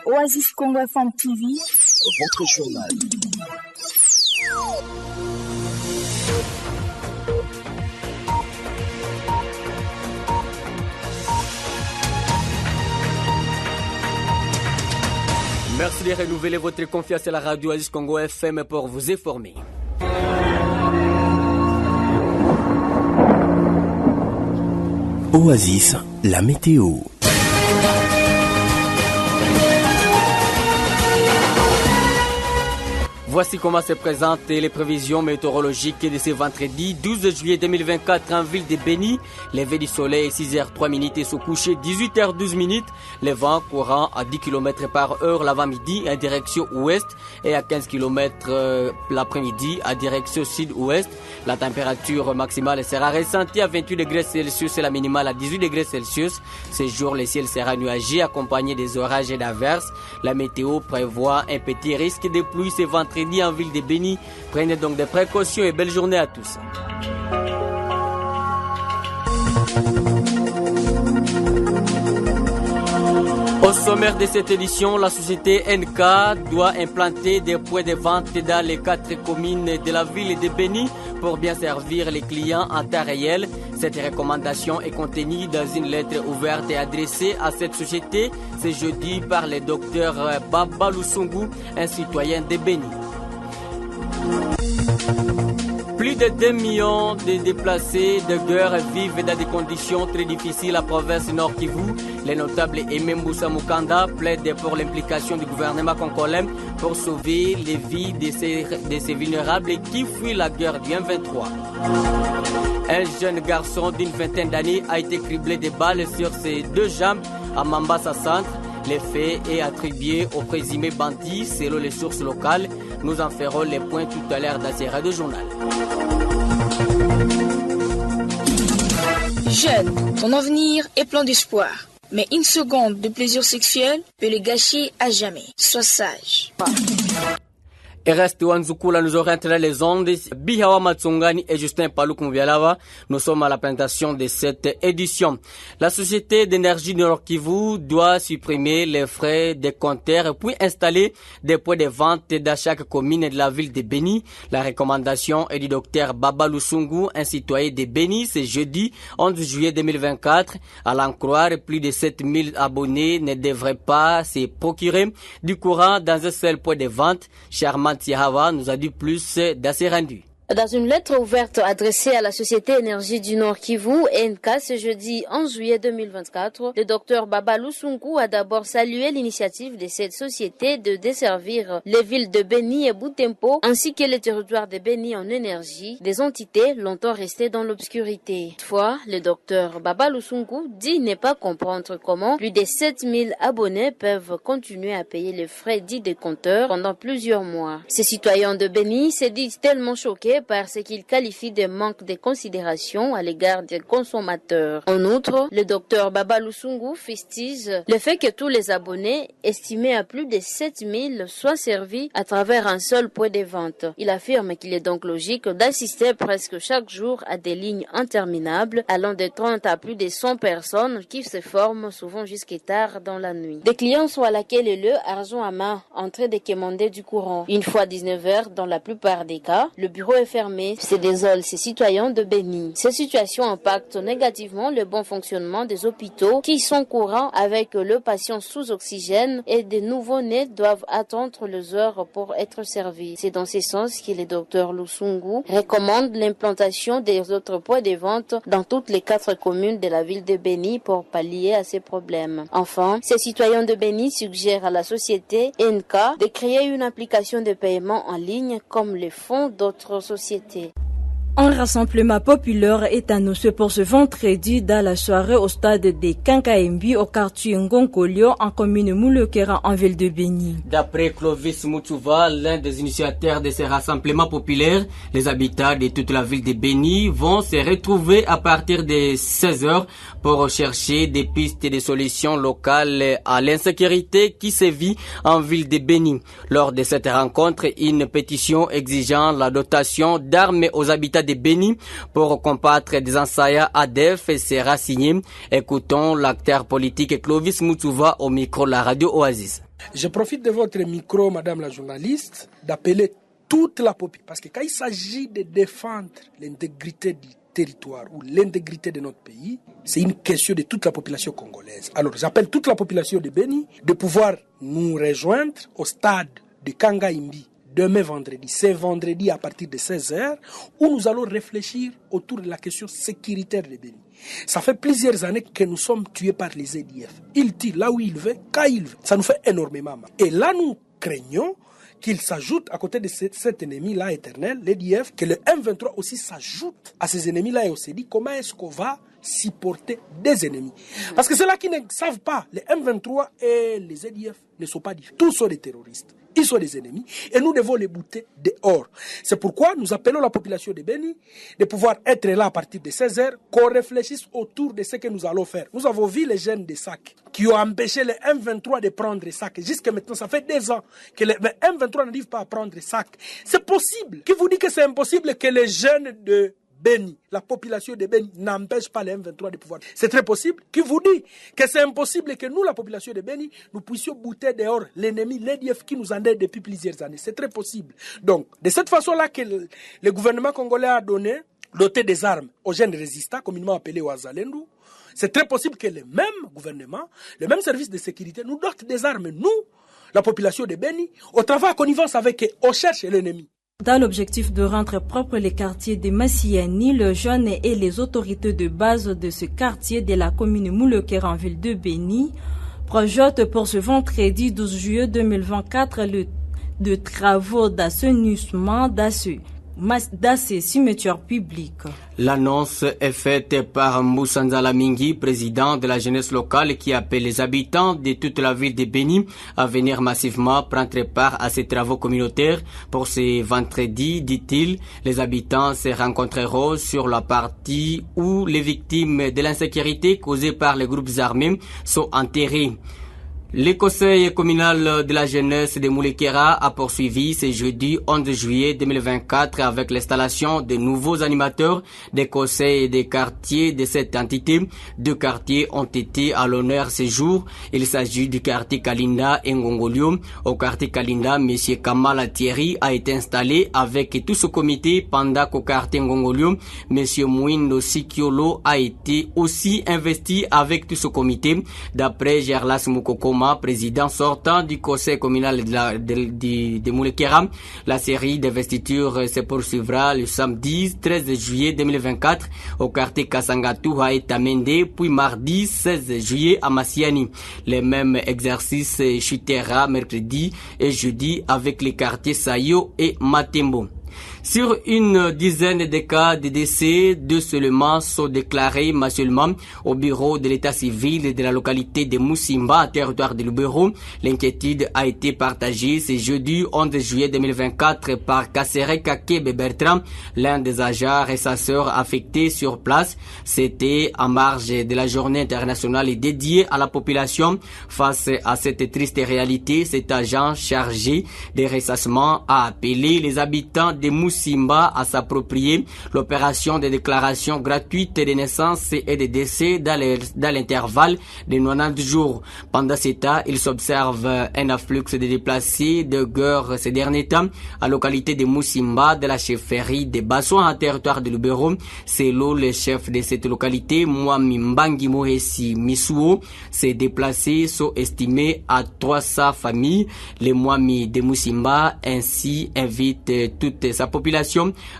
Oasis Congo FM TV, votre journal. Merci de renouveler votre confiance à la radio Oasis Congo FM pour vous informer. Oasis, la météo. Voici comment se présentent les prévisions météorologiques de ce vendredi 12 juillet 2024 en ville de Béni. Levé du soleil 6h03 et sous coucher 18h12. Le vent courant à 10 km par heure l'avant-midi en direction ouest et à 15 km l'après-midi en direction sud-ouest. La température maximale sera ressentie à 28 degrés Celsius et la minimale à 18 degrés Celsius. Ce jour, le ciel sera nuagé accompagné des orages et d'averses. La météo prévoit un petit risque de pluie ce vendredi en ville de Béni. Prenez donc des précautions et belle journée à tous. Au sommaire de cette édition, la société NK doit implanter des points de vente dans les 4 communes de la ville de Béni pour bien servir les clients en temps réel. Cette recommandation est contenue dans une lettre ouverte et adressée à cette société ce jeudi par le docteur Baba Lusungu, un citoyen de Béni. Plus de 2 millions de déplacés de guerre vivent dans des conditions très difficiles à la province Nord Kivu. Les notables Aimé Moussa Mukanda plaident pour l'implication du gouvernement congolais pour sauver les vies de ces vulnérables qui fuient la guerre du M23. Un jeune garçon d'une vingtaine d'années a été criblé de balles sur ses 2 jambes à Mambasa Centre. Le fait est attribué au présumé bandit selon les sources locales. Nous en ferons les points tout à l'heure dans ces radios journal. Jeune, ton avenir est plein d'espoir. Mais une seconde de plaisir sexuel peut le gâcher à jamais. Sois sage. Et reste Wanzukula, nous orientera les ondes. Bihawa Matsungani et Justin Palouk Mouvialava. Nous sommes à la présentation de cette édition. La société d'énergie de Nord Kivu doit supprimer les frais des compteurs puis installer des points de vente dans chaque commune de la ville de Béni. La recommandation est du docteur Baba Lusungu, un citoyen de Béni, ce jeudi 11 juillet 2024. À l'en croire, plus de 7000 abonnés ne devraient pas se procurer du courant dans un seul point de vente. Charmant Tiahava nous a dit plus dans ses rendus. Dans une lettre ouverte adressée à la Société Énergie du Nord Kivu, NK, ce jeudi 11 juillet 2024, le docteur Baba Lusungu a d'abord salué l'initiative de cette société de desservir les villes de Béni et Boutempo, ainsi que le territoire de Béni en énergie, des entités longtemps restées dans l'obscurité. Toutefois, le docteur Baba Lusungu dit ne pas comprendre comment plus de 7000 abonnés peuvent continuer à payer les frais dits des compteurs pendant plusieurs mois. Ces citoyens de Béni se disent tellement choqués par ce qu'il qualifie de manque de considération à l'égard des consommateurs. En outre, le docteur Baba Lusungu fustige le fait que tous les abonnés, estimés à plus de 7000, soient servis à travers un seul point de vente. Il affirme qu'il est donc logique d'assister presque chaque jour à des lignes interminables allant de 30 à plus de 100 personnes qui se forment souvent jusqu'à tard dans la nuit. Des clients sont à la queue leu, argent à main, en train de commander du courant. Une fois 19h, dans la plupart des cas, le bureau est fermé, se désolent ces citoyens de Béni. Ces situations impactent négativement le bon fonctionnement des hôpitaux qui sont courants avec le patient sous oxygène et des nouveau-nés doivent attendre les heures pour être servis. C'est dans ce sens que le docteur Lusungu recommande l'implantation des autres points de vente dans toutes les 4 communes de la ville de Béni pour pallier à ces problèmes. Enfin, ces citoyens de Béni suggèrent à la société NK de créer une application de paiement en ligne comme le font d'autres sociétés. Un rassemblement populaire est annoncé pour ce vendredi dans la soirée au stade de Kankaembi au quartier Ngonkolio en commune Moulekera en ville de Béni. D'après Clovis Moutouva, l'un des initiateurs de ces rassemblements populaires, les habitants de toute la ville de Béni vont se retrouver à partir de 16h pour rechercher des pistes de solutions locales à l'insécurité qui sévit en ville de Béni. Lors de cette rencontre, une pétition exigeant la dotation d'armes aux habitants de de Béni pour combattre des ensayas ADF sera signé. Écoutons l'acteur politique Clovis Moutouva au micro de la radio Oasis. Je profite de votre micro, madame la journaliste, d'appeler toute la population. Parce que quand il s'agit de défendre l'intégrité du territoire ou l'intégrité de notre pays, c'est une question de toute la population congolaise. Alors j'appelle toute la population de Béni de pouvoir nous rejoindre au stade de Kangaimbi demain vendredi. C'est vendredi à partir de 16h où nous allons réfléchir autour de la question sécuritaire de Béni. Ça fait plusieurs années que nous sommes tués par les EDF. Ils tirent là où ils veulent, quand ils veulent. Ça nous fait énormément mal. Et là, nous craignons qu'il s'ajoute à côté de cet ennemi-là éternel, l'EDF, que le M23 aussi s'ajoute à ces ennemis-là et on s'est dit comment est-ce qu'on va supporter des ennemis. Parce que ceux-là qui ne savent pas, les M23 et les EDF ne sont pas différents. Tous sont des terroristes. Ils sont des ennemis et nous devons les bouter dehors. C'est pourquoi nous appelons la population de Béni de pouvoir être là à partir de 16h, qu'on réfléchisse autour de ce que nous allons faire. Nous avons vu les jeunes de SAC qui ont empêché les M23 de prendre SAC. Jusqu'à maintenant, ça fait 2 ans que les M23 n'arrivent pas à prendre SAC. C'est possible. Qui vous dit que c'est impossible que les jeunes de Béni, la population de Béni n'empêche pas les M23 de pouvoir. C'est très possible. Qui vous dit que c'est impossible que nous, la population de Béni, nous puissions bouter dehors l'ennemi, l'EDF qui nous en aide depuis plusieurs années. C'est très possible. Donc, de cette façon-là que le gouvernement congolais a doté des armes aux jeunes résistants, communément appelés Ouazalendou, c'est très possible que le même gouvernement, le même service de sécurité nous dote des armes, nous, la population de Béni, au travail en connivence avec eux, on cherche l'ennemi. Dans l'objectif de rendre propres les quartiers de Massiani, le jeune et les autorités de base de ce quartier de la commune Moulekera en ville de Béni projettent pour ce vendredi 12 juillet 2024 de travaux d'assainissement dans ces cimetières publics. L'annonce est faite par Moussa Nzalamingi, président de la jeunesse locale, qui appelle les habitants de toute la ville de Béni à venir massivement prendre part à ces travaux communautaires. Pour ce vendredi, dit-il, les habitants se rencontreront sur la partie où les victimes de l'insécurité causée par les groupes armés sont enterrées. Le conseil communal de la jeunesse de Moulekera a poursuivi ce jeudi 11 juillet 2024 avec l'installation de nouveaux animateurs des conseils et des quartiers de cette entité. 2 quartiers ont été à l'honneur ce jour. Il s'agit du quartier Kalinda et Ngongolio. Au quartier Kalinda, M. Kamala Thierry a été installé avec tout ce comité, pendant qu'au quartier Ngongolio, M. Mouindo Sikiolo a été aussi investi avec tout ce comité. D'après Gerlas Moukokoma, président sortant du conseil communal de Moulekera, la série d'investiture se poursuivra le samedi 13 juillet 2024 au quartier Kasangatu à Etamende, puis mardi 16 juillet à Massiani. Les mêmes exercices chutera mercredi et jeudi avec les quartiers Sayo et Matembo. Sur une dizaine de cas de décès, 2 seulement sont déclarés mensuellement au bureau de l'état civil de la localité de Moussimba, territoire de Lubero. L'inquiétude a été partagée ce jeudi 11 juillet 2024 par Kassere Kakebe Bertrand, l'un des agents et sa sœur affectés sur place. C'était en marge de la journée internationale dédiée à la population. Face à cette triste réalité, cet agent chargé des ressassements a appelé les habitants de Moussimba à s'approprier l'opération de déclaration gratuite des naissances et des décès dans l'intervalle de 90 jours. Pendant ce temps, il s'observe un afflux de déplacés de guerre ces derniers temps à la localité de Moussimba, de la chefferie de Bassois en territoire de Lubero. Selon le chef de cette localité, Mwami Mbangi Mohesi Misuo, ces déplacés sont estimés à 300 familles. Les Mwami de Moussimba ainsi invitent toute sa population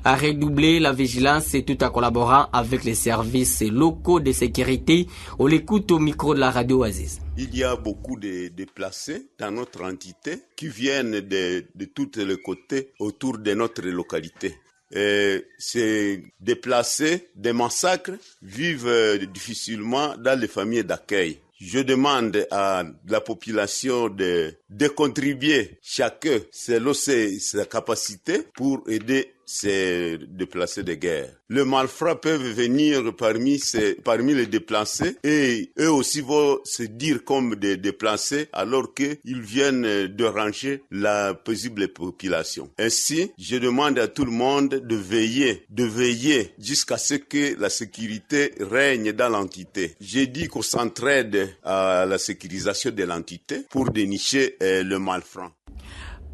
à redoubler la vigilance et tout en collaborant avec les services locaux de sécurité. On l'écoute au micro de la radio Aziz. Il y a beaucoup de déplacés dans notre entité qui viennent de tous les côtés autour de notre localité. Ces déplacés des massacres vivent difficilement dans les familles d'accueil. Je demande à la population de contribuer chacun selon sa capacité pour aider ces déplacés de guerre. Les malfrats peuvent venir parmi les déplacés et eux aussi vont se dire comme des déplacés alors qu'ils viennent déranger la paisible population. Ainsi, je demande à tout le monde de veiller jusqu'à ce que la sécurité règne dans l'entité. J'ai dit qu'on s'entraide à la sécurisation de l'entité pour dénicher le malfrat.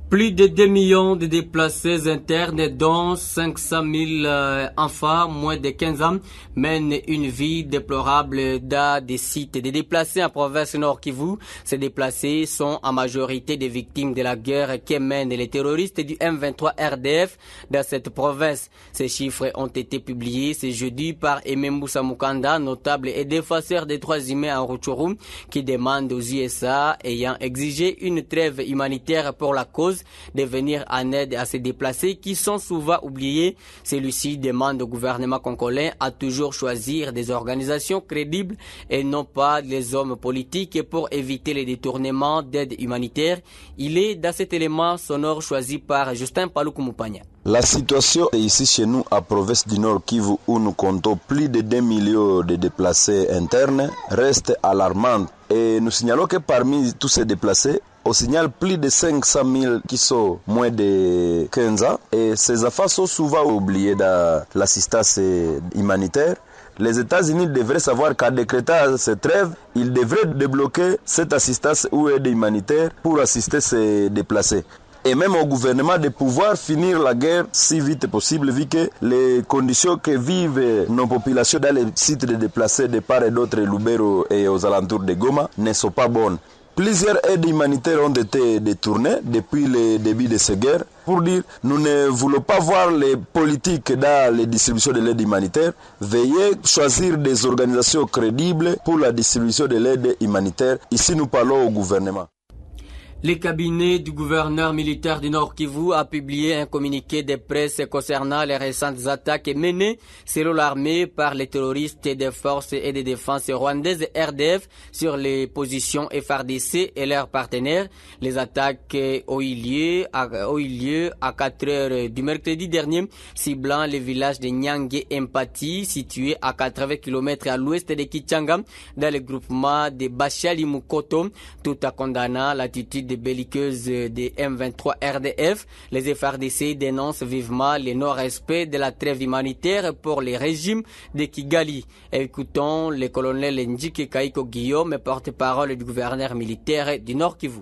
Plus de 2 millions de déplacés internes, dont 500 000 enfants moins de 15 ans, mènent une vie déplorable dans des sites de déplacés en province Nord Kivu. Ces déplacés sont en majorité des victimes de la guerre que mènent les terroristes du M23 RDF dans cette province. Ces chiffres ont été publiés ce jeudi par Aimé Moussa Mukanda, notable et défenseur des droits humains en Rutshuru, qui demande aux USA ayant exigé une trêve humanitaire pour la cause de venir en aide à ces déplacés qui sont souvent oubliés. Celui-ci demande au gouvernement congolais à toujours choisir des organisations crédibles et non pas les hommes politiques pour éviter les détournements d'aide humanitaire. Il est dans cet élément sonore choisi par Justin Paluku-Mupanya. La situation ici chez nous à province du Nord Kivu, où nous comptons plus de 2 millions de déplacés internes, reste alarmante. Et nous signalons que parmi tous ces déplacés, on signale plus de 500 000 qui sont moins de 15 ans. Et ces enfants sont souvent oubliés dans l'assistance humanitaire. Les États-Unis devraient savoir qu'en décrétant cette trêve, ils devraient débloquer cette assistance ou aide humanitaire pour assister ces déplacés. Et même au gouvernement de pouvoir finir la guerre si vite possible, vu que les conditions que vivent nos populations dans les sites de déplacés de part et d'autre, Lubero et aux alentours de Goma, ne sont pas bonnes. Plusieurs aides humanitaires ont été détournées depuis le début de ces guerres. Pour dire, nous ne voulons pas voir les politiques dans les distributions de l'aide humanitaire. Veuillez choisir des organisations crédibles pour la distribution de l'aide humanitaire. Ici, nous parlons au gouvernement. Le cabinet du gouverneur militaire du Nord Kivu a publié un communiqué de presse concernant les récentes attaques menées selon l'armée par les terroristes des forces et des défenses rwandaises RDF sur les positions FARDC et leurs partenaires. Les attaques ont eu lieu à 4 heures du mercredi dernier, ciblant le village de Nyange Empati, situé à 80 km à l'ouest de Kichanga, dans le groupement de Bachali Mukoto, tout en condamnant l'attitude belliqueuse des M23 RDF. Les FARDC dénoncent vivement le non-respect de la trêve humanitaire pour les régimes de Kigali. Écoutons le colonel Ndjike Kaiko Guillaume, porte-parole du gouverneur militaire du Nord Kivu.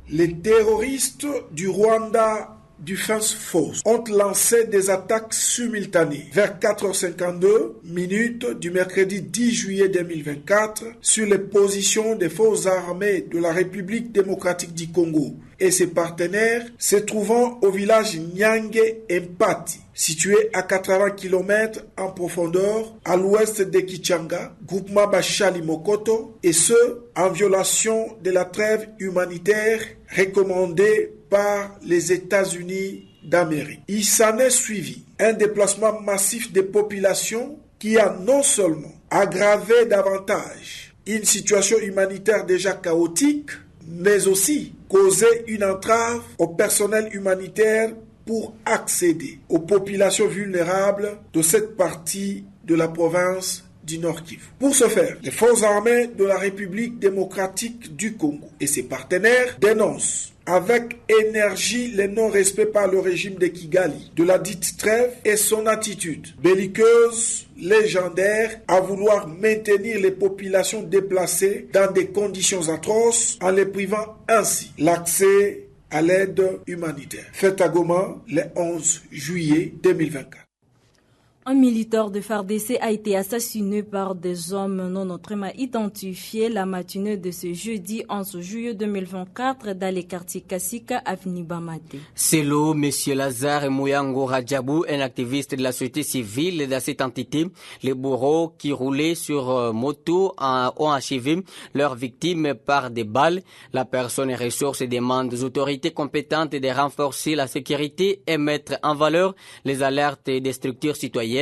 Les terroristes du Rwanda Defense Force ont lancé des attaques simultanées vers 4h52 du mercredi 10 juillet 2024 sur les positions des forces armées de la République démocratique du Congo et ses partenaires se trouvant au village Nyange Empati, situé à 80 km en profondeur à l'ouest de Kichanga, groupement Bachali Mokoto, et ce, en violation de la trêve humanitaire recommandée par les États-Unis d'Amérique. Il s'en est suivi un déplacement massif des populations qui a non seulement aggravé davantage une situation humanitaire déjà chaotique, mais aussi causé une entrave au personnel humanitaire pour accéder aux populations vulnérables de cette partie de la province du Nord Kivu. Pour ce faire, les forces armées de la République démocratique du Congo et ses partenaires dénoncent avec énergie le non-respect par le régime de Kigali de la dite trêve et son attitude belliqueuse légendaire à vouloir maintenir les populations déplacées dans des conditions atroces en les privant ainsi l'accès à l'aide humanitaire. Fait à Goma le 11 juillet 2024. Un militaire de FARDC a été assassiné par des hommes non autrement identifiés la matinée de ce jeudi 11 juillet 2024 dans les quartiers Kassika, avenue Bamate. C'est là, M. Lazare Mouyango Radjabou, un activiste de la société civile dans cette entité. Les bourreaux qui roulaient sur moto ont achevé leurs victimes par des balles. La personne et ressources demande aux autorités compétentes de renforcer la sécurité et mettre en valeur les alertes des structures citoyennes.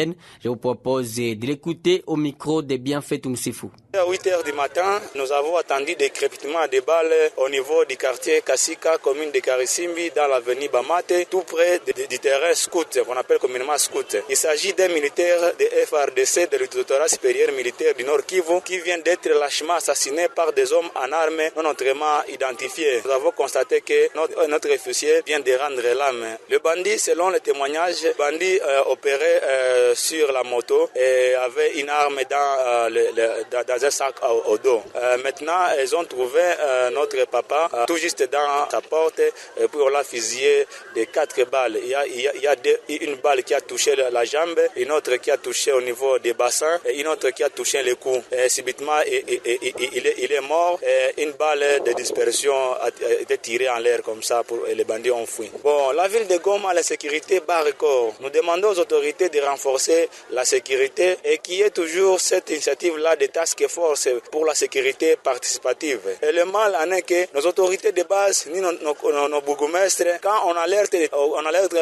Je vous propose de l'écouter au micro de Bienfait Toumsifou. À 8h du matin, nous avons attendu des crépitements de balles au niveau du quartier Kassika, commune de Karisimbi, dans l'avenue Bamate, tout près du terrain scout, qu'on appelle communément scout. Il s'agit d'un militaire de FRDC, de l'Autorité supérieure militaire du Nord Kivu, qui vient d'être lâchement assassiné par des hommes en armes non autrement identifiés. Nous avons constaté que notre officier vient de rendre l'âme. Le bandit, selon les témoignages, opérait sur la moto et avait une arme dans un sac au dos. Maintenant, ils ont trouvé notre papa tout juste dans sa porte et puis on l'a fusillé de 4 balles. Il y a une balle qui a touché la jambe, une autre qui a touché au niveau des bassins et une autre qui a touché le cou. Et subitement, il est mort. Et une balle de dispersion a été tirée en l'air comme ça et les bandits ont fui. Bon, la ville de Goma, la sécurité bat record. Nous demandons aux autorités de renforcer la sécurité et qu'il y ait toujours cette initiative-là de task force pour la sécurité participative. Et le mal en est que nos autorités de base, ni nos bourgmestres, quand on alerte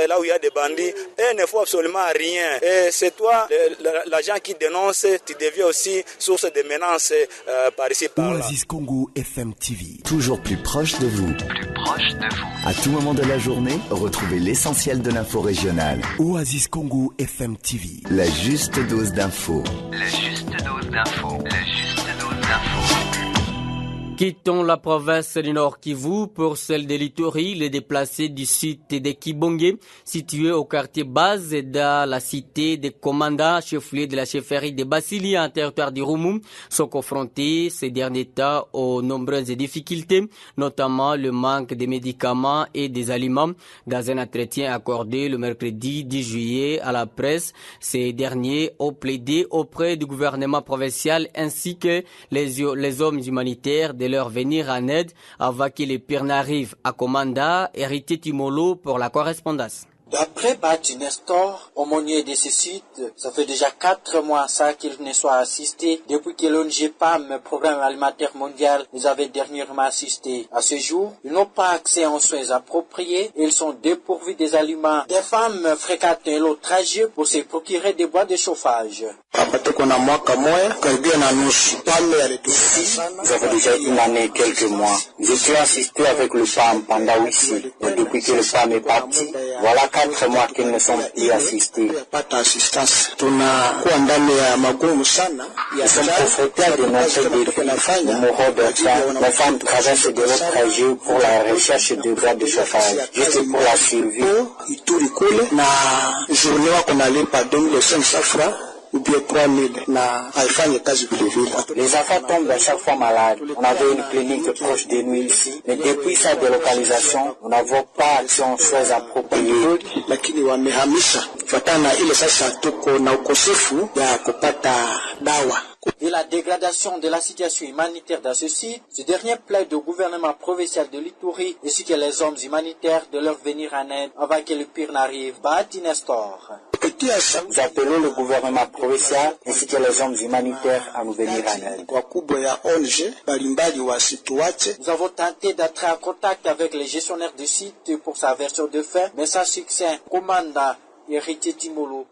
là où il y a des bandits, ils ne font absolument rien. Et c'est toi, l'agent qui dénonce, tu deviens aussi source de menaces par ici, par là. Oasis Congo FM TV, toujours plus proche de vous. À tout moment de la journée, retrouvez l'essentiel de l'info régionale. Oasis Congo FM TV, la juste dose d'infos. Quittons la province du Nord Kivu pour celle de l'Ituri, les déplacés du sud de Kibonge, situé au quartier base dans la cité de Komanda, chef-lieu de la chefferie de Basilia en territoire du Roumoum, sont confrontés ces derniers temps aux nombreuses difficultés, notamment le manque de médicaments et des aliments. Dans un entretien accordé le mercredi 10 juillet à la presse, ces derniers ont plaidé auprès du gouvernement provincial ainsi que les hommes humanitaires de leur venir en aide avant que les pires n'arrivent. À Komanda, Héritier Timolo pour la correspondance. D'après Bati Nestor, aumônier de ce site, ça fait déjà 4 mois ça qu'ils ne soient assistés depuis que l'ONG PAM, Programme alimentaire mondial, les avait dernièrement assistés. À ce jour, ils n'ont pas accès aux soins appropriés et ils sont dépourvus des aliments. Des femmes fréquentent un lot tragique pour se procurer des bois de chauffage. Ici, ça fait déjà une année, quelques mois. Je suis assisté avec le PAM pendant 8 ans. Et depuis que le PAM est parti, voilà 4 mois qu'ils ne sont plus assistés. Ils sont confrontés à de nombreux défis. Nous mourons de faim. Les femmes traversent de longs trajets pour la recherche de bois de chauffage, juste pour la survie. Ou bien 3000 les enfants tombent à chaque fois malades. On avait une clinique proche de nous ici, mais depuis sa délocalisation, nous n'avons pas accès aux soins appropriés. Et la dégradation de la situation humanitaire dans ce site, ce dernier plaide au gouvernement provincial de l'Ituri ainsi que les hommes humanitaires de leur venir en aide avant que le pire n'arrive. Bati Nestor. Nous appelons le gouvernement provincial ainsi que les hommes humanitaires à nous venir en aide. Nous avons tenté d'entrer en contact avec les gestionnaires du site pour sa version de fin, mais sans succès. Commandant Héritier Timolo.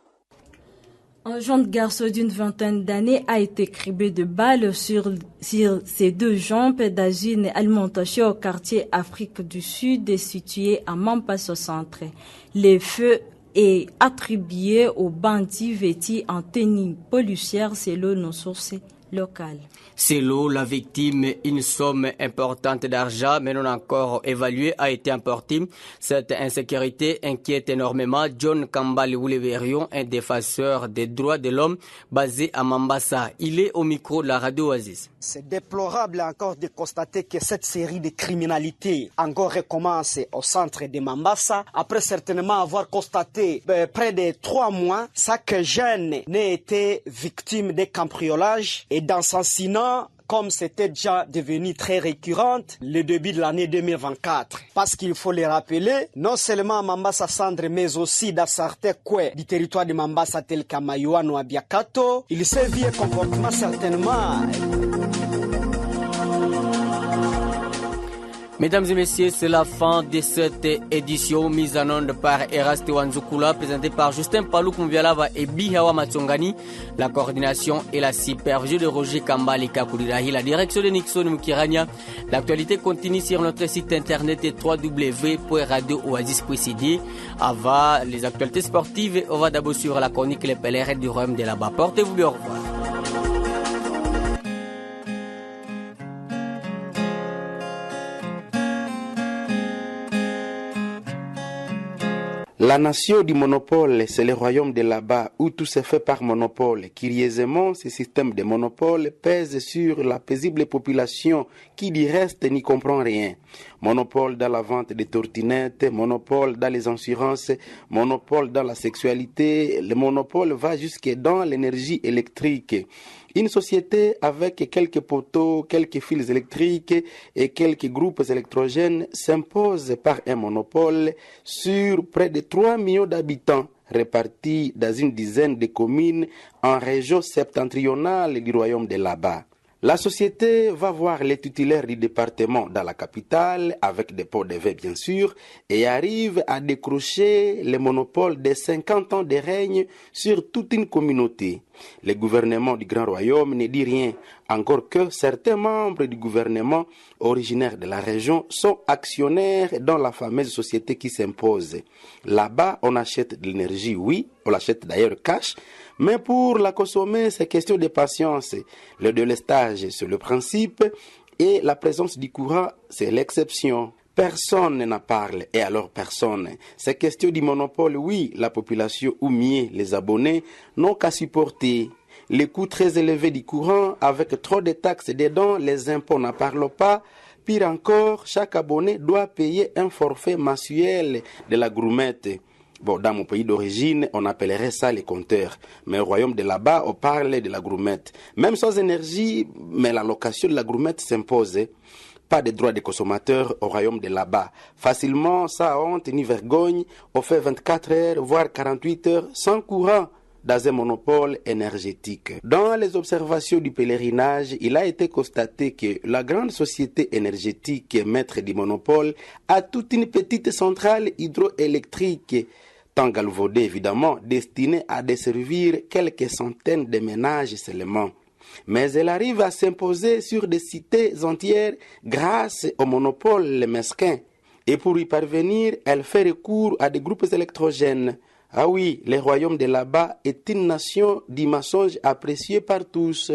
Un jeune garçon d'une vingtaine d'années a été criblé de balles sur ses 2 jambes dans une alimentation au quartier Afrique du Sud situé à Mampasso Centre. Les feux est attribué aux bandits vêtus en tenue policière selon nos sources locales. Selon la victime, une somme importante d'argent, mais non encore évaluée, a été emportée. Cette insécurité inquiète énormément John Kambale Ouleverion, un défenseur des droits de l'homme basé à Mambasa. Il est au micro de la radio Oasis. C'est déplorable encore de constater que cette série de criminalité encore recommence au centre de Mambasa, après certainement avoir constaté près de 3 mois, chaque jeune n'a été victime de cambriolage et d'assassinat, comme c'était déjà devenu très récurrente le début de l'année 2024. Parce qu'il faut le rappeler, non seulement à Mambasa Centre, mais aussi dans certains coins du territoire de Mambasa tel qu'à Mayouane ou à Biakato, il s'est vu un comportement certainement. Mesdames et messieurs, c'est la fin de cette édition mise en onde par Eraste Wanzukula, présentée par Justin Palou Kumvialava et Bihawa Matsongani. La coordination et la supervision de Roger Kambali Kakulirahi, la direction de Nixon Mukirania. L'actualité continue sur notre site internet www.radiooasis.cd. Avant les actualités sportives, on va d'abord sur la chronique Les Pèlerins du Royaume de là-bas. Portez-vous bien, au revoir. La nation du monopole, c'est le royaume de là-bas où tout se fait par monopole. Curieusement, ce système de monopole pèse sur la paisible population qui du reste n'y comprend rien. Monopole dans la vente des tortinettes, monopole dans les assurances, monopole dans la sexualité, le monopole va jusque dans l'énergie électrique. Une société avec quelques poteaux, quelques fils électriques et quelques groupes électrogènes s'impose par un monopole sur près de 3 millions d'habitants répartis dans une dizaine de communes en région septentrionale du royaume de là-bas. La société va voir les titulaires du département dans la capitale, avec des pots de vin bien sûr, et arrive à décrocher le monopole de 50 ans de règne sur toute une communauté. Le gouvernement du Grand Royaume ne dit rien, encore que certains membres du gouvernement originaires de la région sont actionnaires dans la fameuse société qui s'impose. Là-bas, on achète de l'énergie, oui, on l'achète d'ailleurs cash, mais pour la consommer, c'est question de patience. Le délestage, c'est le principe, et la présence du courant, c'est l'exception. Personne n'en parle, et alors personne. C'est question du monopole, oui, la population ou mieux les abonnés n'ont qu'à supporter. Les coûts très élevés du courant, avec trop de taxes dedans, les impôts n'en parlent pas. Pire encore, chaque abonné doit payer un forfait mensuel de la gourmette. Bon, dans mon pays d'origine, on appellerait ça les compteurs. Mais au royaume de là-bas, on parle de la gourmette. Même sans énergie, mais la location de la gourmette s'impose. Pas de droits des consommateurs au royaume de là-bas. Facilement, sans honte ni vergogne, on fait 24 heures, voire 48 heures sans courant dans un monopole énergétique. Dans les observations du pèlerinage, il a été constaté que la grande société énergétique maître du monopole a toute une petite centrale hydroélectrique, tant galvaudée évidemment, destinée à desservir quelques centaines de ménages seulement. Mais elle arrive à s'imposer sur des cités entières grâce au monopole mesquin. Et pour y parvenir, elle fait recours à des groupes électrogènes. Ah oui, le royaume de là-bas est une nation du mensonge appréciée par tous.